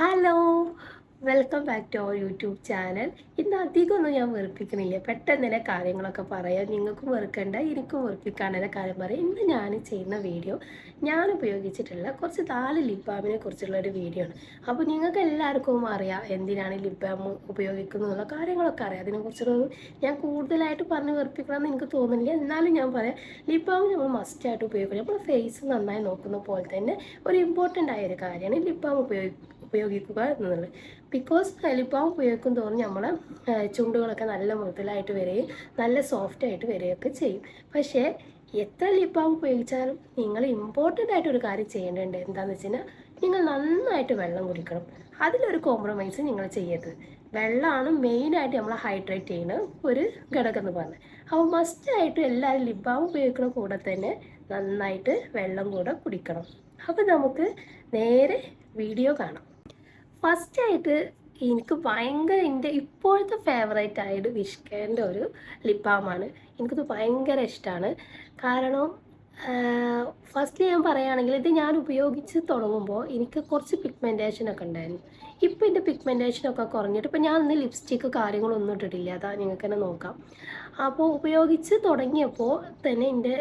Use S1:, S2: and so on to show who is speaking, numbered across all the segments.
S1: Hello, welcome back to our YouTube channel. ഇന്ന് അധികമൊന്നും ഞാൻ വെറുപ്പിക്കണില്ല, പെട്ടെന്ന് തന്നെ കാര്യങ്ങളൊക്കെ പറയാം. നിങ്ങൾക്കും വെറുക്കണ്ട, എനിക്കും വെറുപ്പിക്കാനുള്ള കാര്യം പറയാം. ഇന്ന് ഞാൻ ചെയ്യുന്ന വീഡിയോ ഞാൻ ഉപയോഗിച്ചിട്ടുള്ള കുറച്ച് 4 ലിപ് ബാമിനെ കുറിച്ചുള്ള ഒരു വീഡിയോ ആണ്. അപ്പോൾ നിങ്ങൾക്ക് എല്ലാവർക്കും അറിയാം എന്തിനാണ് ലിപ് ബാം ഉപയോഗിക്കുന്നതെന്നുള്ള കാര്യങ്ങളൊക്കെ അറിയാം. അതിനെക്കുറിച്ചൊന്നും ഞാൻ കൂടുതലായിട്ട് പറഞ്ഞ് വെറുപ്പിക്കണമെന്ന് എനിക്ക് തോന്നുന്നില്ല. എന്നാലും ഞാൻ പറയാം, ലിപ് ബാം നമ്മൾ മസ്റ്റായിട്ട് ഉപയോഗിക്കണം. നമ്മൾ ഫേസ് നന്നായി നോക്കുന്ന പോലെ തന്നെ ഒരു ഇമ്പോർട്ടൻ്റ് ആയ ഒരു കാര്യമാണ് ലിപ് ബാം ഉപയോഗിക്കുക എന്നുള്ളത്. ബിക്കോസ് ലിപ് ബാം ഉപയോഗിക്കും തോറും നമ്മൾ ചുണ്ടുകളൊക്കെ നല്ല മൃദുലമായിട്ട് വരികയും നല്ല സോഫ്റ്റ് ആയിട്ട് വരികയൊക്കെ ചെയ്യും. പക്ഷേ എത്ര ലിപ് ബാം ഉപയോഗിച്ചാലും നിങ്ങൾ ഇമ്പോർട്ടൻ്റ് ആയിട്ട് ഒരു കാര്യം ചെയ്യേണ്ടതുണ്ട്. എന്താണെന്ന് വെച്ച് കഴിഞ്ഞാൽ നിങ്ങൾ നന്നായിട്ട് വെള്ളം കുടിക്കണം. അതിലൊരു കോംപ്രമൈസ് നിങ്ങൾ ചെയ്യരുത്. വെള്ളമാണ് മെയിനായിട്ട് നമ്മൾ ഹൈഡ്രേറ്റ് ചെയ്യുന്ന ഒരു ഘടകം എന്ന് പറഞ്ഞത്. അപ്പോൾ മസ്റ്റായിട്ടും എല്ലാവരും ലിപ് ബാം ഉപയോഗിക്കുന്ന കൂടെ തന്നെ നന്നായിട്ട് വെള്ളം കൂടെ കുടിക്കണം. അപ്പോൾ നമുക്ക് നേരെ വീഡിയോ കാണാം. ഫസ്റ്റായിട്ട് എനിക്ക് ഭയങ്കര എൻ്റെ ഇപ്പോഴത്തെ ഫേവറേറ്റ് ആയത് വിഷ്കേൻ്റെ ഒരു ലിപ് ബാമാണ്. എനിക്കത് ഭയങ്കര ഇഷ്ടമാണ്. കാരണം ഫസ്റ്റ് ഞാൻ പറയുകയാണെങ്കിൽ ഇത് ഞാൻ ഉപയോഗിച്ച് തുടങ്ങുമ്പോൾ എനിക്ക് കുറച്ച് പിഗ്മെൻറ്റേഷനൊക്കെ ഉണ്ടായിരുന്നു. ഇപ്പോൾ എൻ്റെ പിഗ്മെൻറ്റേഷനൊക്കെ കുറഞ്ഞിട്ട് ഇപ്പോൾ ഞാൻ ഇന്ന് ലിപ്സ്റ്റിക്ക് കാര്യങ്ങളൊന്നും ഇട്ടിട്ടില്ല. അതാ നിങ്ങൾക്ക് തന്നെ നോക്കാം. അപ്പോൾ ഉപയോഗിച്ച് തുടങ്ങിയപ്പോൾ തന്നെ എൻ്റെ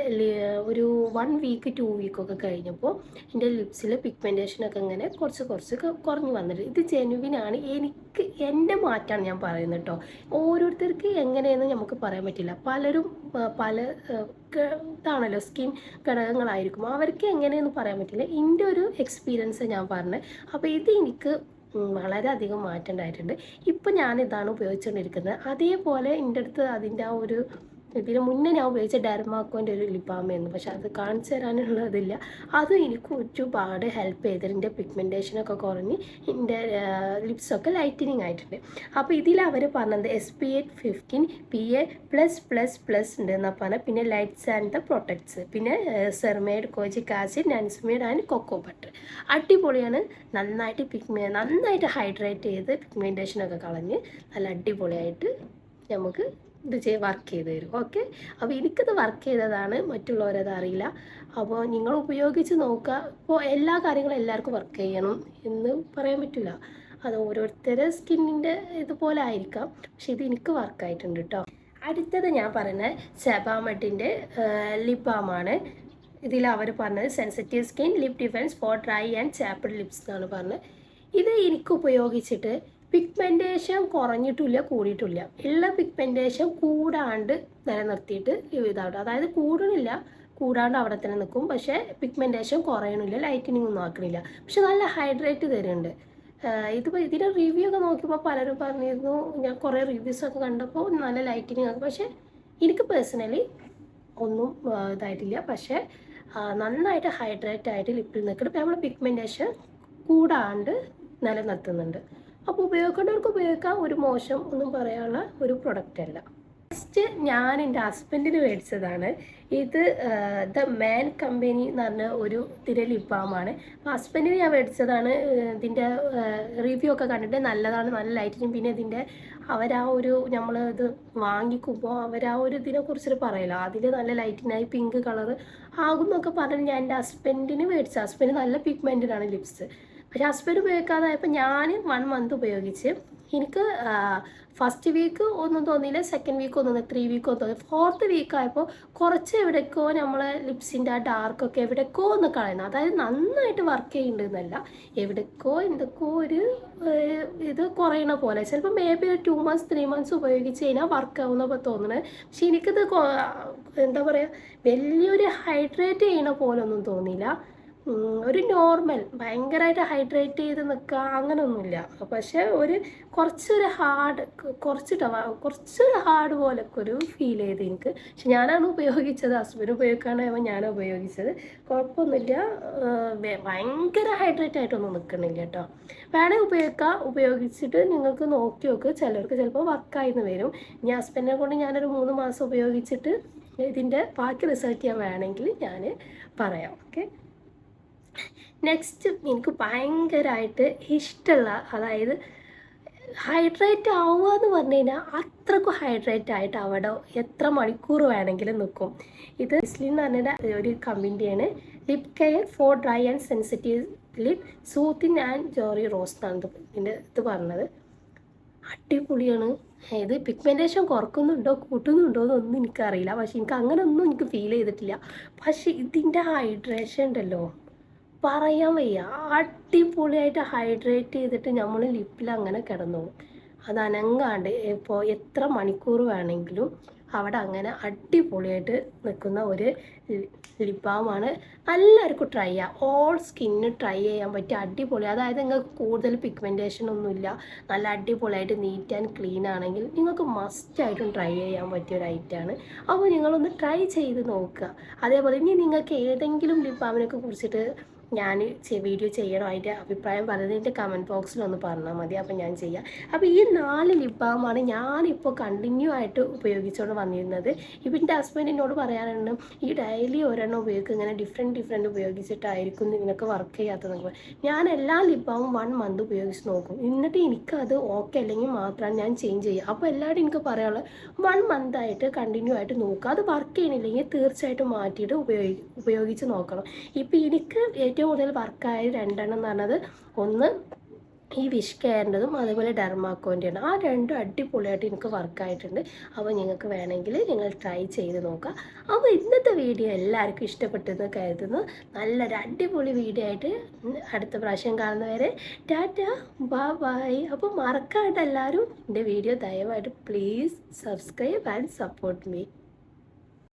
S1: ഒരു 1 വീക്ക് 2 വീക്കൊക്കെ കഴിഞ്ഞപ്പോൾ എൻ്റെ ലിപ്സിൽ പിഗ്മെൻറ്റേഷനൊക്കെ ഇങ്ങനെ കുറച്ച് കുറഞ്ഞു വന്നിട്ട് ഇത് ജെനുവിനാണ്. എനിക്ക് എൻ്റെ മാറ്റമാണ് ഞാൻ പറയുന്നത് കേട്ടോ. ഓരോരുത്തർക്ക് എങ്ങനെയെന്ന് നമുക്ക് പറയാൻ പറ്റില്ല. പലരും പല ഇതാണല്ലോ സ്കിൻ ഘടകങ്ങളായിരിക്കും. അവർക്ക് എങ്ങനെയെന്ന് പറയാൻ പറ്റില്ല. എൻ്റെ ഒരു എക്സ്പീരിയൻസ് ഞാൻ പറഞ്ഞത്. അപ്പോൾ ഇത് എനിക്ക് വളരെയധികം മാറ്റം ഉണ്ടായിട്ടുണ്ട്. ഇപ്പം ഞാനിതാണ് ഉപയോഗിച്ചുകൊണ്ടിരിക്കുന്നത്. അതേപോലെ എൻ്റെ അടുത്ത് അതിൻ്റെ ആ ഒരു ഇതിന് മുന്നേ ഞാൻ ഉപയോഗിച്ച ഡെർമാക്കോൻ്റെ ഒരു ലിപ് ബാമായിരുന്നു. പക്ഷെ അത് കാണിച്ചു തരാനുള്ളതില്ല. അതും എനിക്ക് ഒരുപാട് ഹെൽപ്പ് ചെയ്തിട്ട് എൻ്റെ പിഗ്മെൻറ്റേഷനൊക്കെ കുറഞ്ഞ് എൻ്റെ ലിപ്സൊക്കെ ലൈറ്റനിങ് ആയിട്ടുണ്ട്. അപ്പോൾ ഇതിൽ അവർ പറഞ്ഞത് SPF 15 PA+++ ഉണ്ട് എന്നാണ് പറഞ്ഞത്. പിന്നെ ലൈറ്റ്സ് ആൻഡ് ദ പ്രൊട്ടക്ട്സ്, പിന്നെ സെർമേഡ്, കോജിക് ആസിഡ്, നൻസ്മേഡ് ആൻഡ് കൊക്കോ ബട്ടർ. അടിപൊളിയാണ്. നന്നായിട്ട് ഹൈഡ്രേറ്റ് ചെയ്ത് പിഗ്മെൻറ്റേഷനൊക്കെ കളഞ്ഞ് നല്ല അടിപൊളിയായിട്ട് നമുക്ക് ഇത് വർക്ക് ചെയ്ത് തരും. ഓക്കെ, അപ്പോൾ എനിക്കത് വർക്ക് ചെയ്തതാണ്, മറ്റുള്ളവരത് അറിയില്ല. അപ്പോൾ നിങ്ങൾ ഉപയോഗിച്ച് നോക്കുക. ഇപ്പോൾ എല്ലാ കാര്യങ്ങളും എല്ലാവർക്കും വർക്ക് ചെയ്യണം എന്ന് പറയാൻ പറ്റില്ല. അത് ഓരോരുത്തരുടെ സ്കിന്നിൻ്റെ ഇതുപോലെ ആയിരിക്കാം. പക്ഷെ ഇത് എനിക്ക് വർക്കായിട്ടുണ്ട് കേട്ടോ. അടുത്തത് ഞാൻ പറയുന്നത് സെബാമെഡിൻ്റെ ലിപ് ബാമാണ്. ഇതിൽ അവർ പറഞ്ഞത് sensitive skin lip defence four dry and chapped lips എന്നാണ് പറഞ്ഞത്. ഇത് എനിക്ക് ഉപയോഗിച്ചിട്ട് പിഗ്മെൻറ്റേഷൻ കുറഞ്ഞിട്ടില്ല, കൂടിയിട്ടില്ല. ഉള്ള പിഗ്മെൻറ്റേഷൻ കൂടാണ്ട് നിലനിർത്തിയിട്ട് ഇതാവട്ടെ. അതായത് കൂടാണ്ട് അവിടെ തന്നെ നിൽക്കും. പക്ഷേ പിഗ്മെൻറ്റേഷൻ കുറയണില്ല, ലൈറ്റനിങ് ഒന്നും ആക്കണില്ല. പക്ഷെ നല്ല ഹൈഡ്രേറ്റ് തരുന്നുണ്ട്. ഇതിപ്പോൾ ഇതിൻ്റെ റിവ്യൂ ഒക്കെ നോക്കിയപ്പോൾ പലരും പറഞ്ഞിരുന്നു, ഞാൻ കുറേ റിവ്യൂസൊക്കെ കണ്ടപ്പോൾ നല്ല ലൈറ്റനിങ് ആക്കും. പക്ഷേ എനിക്ക് പേഴ്സണലി ഒന്നും ഇതായിട്ടില്ല. പക്ഷേ നന്നായിട്ട് ഹൈഡ്രേറ്റ് ആയിട്ട് ലിപ്പിൽ നിൽക്കുന്നത്. ഇപ്പോൾ നമ്മൾ പിഗ്മെൻറ്റേഷൻ കൂടാണ്ട് നിലനിർത്തുന്നുണ്ട്. അപ്പോൾ ഉപയോഗിക്കേണ്ടവർക്ക് ഉപയോഗിക്കാം. ഒരു മോശം ഒന്നും പറയാനുള്ള ഒരു പ്രൊഡക്റ്റ് അല്ല. നെക്സ്റ്റ് ഞാൻ എൻ്റെ ഹസ്ബൻഡിന് മേടിച്ചതാണ്. ഇത് ദ മാൻ കമ്പനി എന്ന് പറഞ്ഞ ഒരു ഇതിൻ്റെ ലിപ് ബാമാണ്. അപ്പോൾ ഹസ്ബൻഡിന് ഞാൻ മേടിച്ചതാണ്. ഇതിൻ്റെ റിവ്യൂ ഒക്കെ കണ്ടിട്ട് നല്ലതാണ്, നല്ല ലൈറ്റിനും. പിന്നെ ഇതിൻ്റെ അവരാ ഒരു നമ്മൾ ഇത് വാങ്ങിക്കുമ്പോൾ അവരാ ഒരു ഇതിനെക്കുറിച്ചിട്ട് പറയല്ലോ, അതിൽ നല്ല ലൈറ്റിനായി പിങ്ക് കളർ ആകും എന്നൊക്കെ പറഞ്ഞ് ഞാൻ എൻ്റെ ഹസ്ബൻഡിന് മേടിച്ച. ഹസ്ബൻഡ് നല്ല പിഗ്മെൻറ്റഡാണ് ലിപ്സ്. പക്ഷെ ഹസ്ബൻഡ് ഉപയോഗിക്കാതായപ്പോൾ ഞാൻ 1 മന്ത് ഉപയോഗിച്ച് എനിക്ക് ഫസ്റ്റ് വീക്ക് ഒന്നും തോന്നിയില്ല, സെക്കൻഡ് വീക്ക് ഒന്നും, 3 വീക്ക് ഒന്നും തോന്നി. 4th വീക്ക് ആയപ്പോൾ കുറച്ച് എവിടേക്കോ നമ്മൾ ലിപ്സിൻ്റെ ആ ഡാർക്കൊക്കെ എവിടേക്കോ ഒന്ന് കളയണം. അതായത് നന്നായിട്ട് വർക്ക് ചെയ്യുന്നുണ്ടെന്നല്ല, എവിടേക്കോ എന്തൊക്കെയോ ഒരു ഇത് കുറയണ പോലെ. ചിലപ്പോൾ മേ ബി 2 months 3 months ഉപയോഗിച്ച് കഴിഞ്ഞാൽ വർക്ക് ആവുന്നപ്പോൾ തോന്നുന്നത്. പക്ഷെ എനിക്കിത് എന്താ പറയുക, വലിയൊരു ഹൈഡ്രേറ്റ് ചെയ്യണ പോലെ ഒന്നും തോന്നിയില്ല. ഒരു നോർമൽ, ഭയങ്കരമായിട്ട് ഹൈഡ്രേറ്റ് ചെയ്ത് നിൽക്കുക അങ്ങനെയൊന്നുമില്ല. പക്ഷേ കുറച്ചൊരു ഹാർഡ് പോലൊക്കെ ഒരു ഫീൽ ചെയ്ത് എനിക്ക്. പക്ഷെ ഞാനാണ് ഉപയോഗിച്ചത്, ഹസ്ബൻഡ് ഉപയോഗിക്കാനായപ്പോൾ ഞാനാണ് ഉപയോഗിച്ചത്. കുഴപ്പമൊന്നുമില്ല, ഭയങ്കര ഹൈഡ്രേറ്റ് ആയിട്ടൊന്നും നിൽക്കണില്ല കേട്ടോ. വേണമെങ്കിൽ ഉപയോഗിച്ചിട്ട് നിങ്ങൾക്ക് നോക്കി നോക്ക്. ചിലർക്ക് ചിലപ്പോൾ വർക്കായിന്ന് വരും. ഇനി ഹസ്ബൻഡിനെ കൊണ്ട് ഞാനൊരു 3 മാസം ഉപയോഗിച്ചിട്ട് ഇതിൻ്റെ ബാക്കി റിസൾട്ട് ഞാൻ വേണമെങ്കിൽ ഞാൻ പറയാം. ഓക്കെ, നെക്സ്റ്റ് എനിക്ക് ഭയങ്കരമായിട്ട് ഇഷ്ടമുള്ള, അതായത് ഹൈഡ്രേറ്റ് ആവുക എന്ന് പറഞ്ഞു കഴിഞ്ഞാൽ അത്രക്കും ഹൈഡ്രേറ്റ് ആയിട്ട് അവിടെ എത്ര മണിക്കൂർ വേണമെങ്കിലും നിൽക്കും. ഇത് ഇസ്ലിൻ എന്ന് പറഞ്ഞ ഒരു കമ്പനിയാണ്. Lip care for dry and sensitive ലിപ്ലിൻ സൂത്തിങ് ആൻഡ് ജോറി റോസ് എന്നാണ് ഇതിൻ്റെ ഇത് പറഞ്ഞത്. അടിപൊളിയാണ്. ഇത് പിഗ്മെൻറ്റേഷൻ കുറക്കുന്നുണ്ടോ കൂട്ടുന്നുണ്ടോ എന്നൊന്നും എനിക്കറിയില്ല, പക്ഷെ എനിക്ക് അങ്ങനെയൊന്നും എനിക്ക് ഫീൽ ചെയ്തിട്ടില്ല. പക്ഷെ ഇതിൻ്റെ ഹൈഡ്രേഷൻ ഉണ്ടല്ലോ പറയാൻ വയ്യ. അടിപൊളിയായിട്ട് ഹൈഡ്രേറ്റ് ചെയ്തിട്ട് നമ്മൾ ലിപ്പിൽ അങ്ങനെ കിടന്നു പോകും. അത് അനങ്ങാണ്ട് ഇപ്പോൾ എത്ര മണിക്കൂർ വേണമെങ്കിലും അവിടെ അങ്ങനെ അടിപൊളിയായിട്ട് നിൽക്കുന്ന ഒരു ലിപ് ബാമാണ്. എല്ലാവർക്കും ട്രൈ ചെയ്യാം. ഓൾ സ്കിന്ന് ട്രൈ ചെയ്യാൻ പറ്റിയ അടിപൊളി. അതായത് നിങ്ങൾക്ക് കൂടുതൽ പിഗ്മെൻറ്റേഷൻ ഒന്നുമില്ല, നല്ല അടിപൊളിയായിട്ട് നീറ്റ് ആൻഡ് ക്ലീൻ ആണെങ്കിൽ നിങ്ങൾക്ക് മസ്റ്റായിട്ടും ട്രൈ ചെയ്യാൻ പറ്റിയ ഒരു ഐറ്റമാണ്. അപ്പോൾ നിങ്ങളൊന്ന് ട്രൈ ചെയ്ത് നോക്കുക. അതേപോലെ ഇനി നിങ്ങൾക്ക് ഏതെങ്കിലും ലിപ് ബാമിനൊക്കെ കുറിച്ചിട്ട് ഞാൻ വീഡിയോ ചെയ്യണം, അതിൻ്റെ അഭിപ്രായം പറയുന്നതിൻ്റെ കമൻറ്റ് ബോക്സിലൊന്ന് പറഞ്ഞാൽ മതി, അപ്പോൾ ഞാൻ ചെയ്യാം. അപ്പോൾ ഈ 4 ലിപ് ബാമാണ് ഞാനിപ്പോൾ കണ്ടിന്യൂ ആയിട്ട് ഉപയോഗിച്ചുകൊണ്ട് വന്നിരുന്നത്. ഇപ്പം എൻ്റെ ഹസ്ബൻഡ് എന്നോട് പറയാറുണ്ട്, ഈ ഡെയിലി ഒരെണ്ണം ഉപയോഗിക്കുക, ഇങ്ങനെ ഡിഫറെൻറ്റ് ഉപയോഗിച്ചിട്ടായിരിക്കും നിനക്ക് വർക്ക് ചെയ്യാത്തത്. ഞാൻ എല്ലാ ലിപ് ബാമും 1 മന്ത് ഉപയോഗിച്ച് നോക്കും, എന്നിട്ട് എനിക്കത് ഓക്കെ അല്ലെങ്കിൽ മാത്രമാണ് ഞാൻ ചേഞ്ച് ചെയ്യുക. അപ്പോൾ എല്ലാവരും എനിക്ക് പറയാനുള്ളത് 1 മന്തായിട്ട് കണ്ടിന്യൂ ആയിട്ട് നോക്കുക. അത് വർക്ക് ചെയ്യണില്ലെങ്കിൽ തീർച്ചയായിട്ടും മാറ്റിയിട്ട് ഉപയോഗിച്ച് നോക്കണം. ഇപ്പോൾ എനിക്ക് ഏറ്റവും കൂടുതൽ വർക്കായ 2 എന്ന് പറഞ്ഞത് ഒന്ന് ഈ വിഷ് കെയറിൻ്റെതും അതേപോലെ ഡെർമാക്കോൻ്റെയാണ്. ആ 2 അടിപൊളിയായിട്ട് എനിക്ക് വർക്കായിട്ടുണ്ട്. അപ്പോൾ നിങ്ങൾക്ക് വേണമെങ്കിൽ നിങ്ങൾ ട്രൈ ചെയ്ത് നോക്കുക. അപ്പോൾ ഇന്നത്തെ വീഡിയോ എല്ലാവർക്കും ഇഷ്ടപ്പെട്ടെന്ന് കരുതുന്നു. നല്ലൊരു അടിപൊളി വീഡിയോ ആയിട്ട് അടുത്ത പ്രാവശ്യം കാണുന്നവരെ ടാറ്റ ബൈ. അപ്പോൾ മറക്കാണ്ട് എല്ലാവരും എൻ്റെ വീഡിയോ ദയവായിട്ട് please subscribe and support me.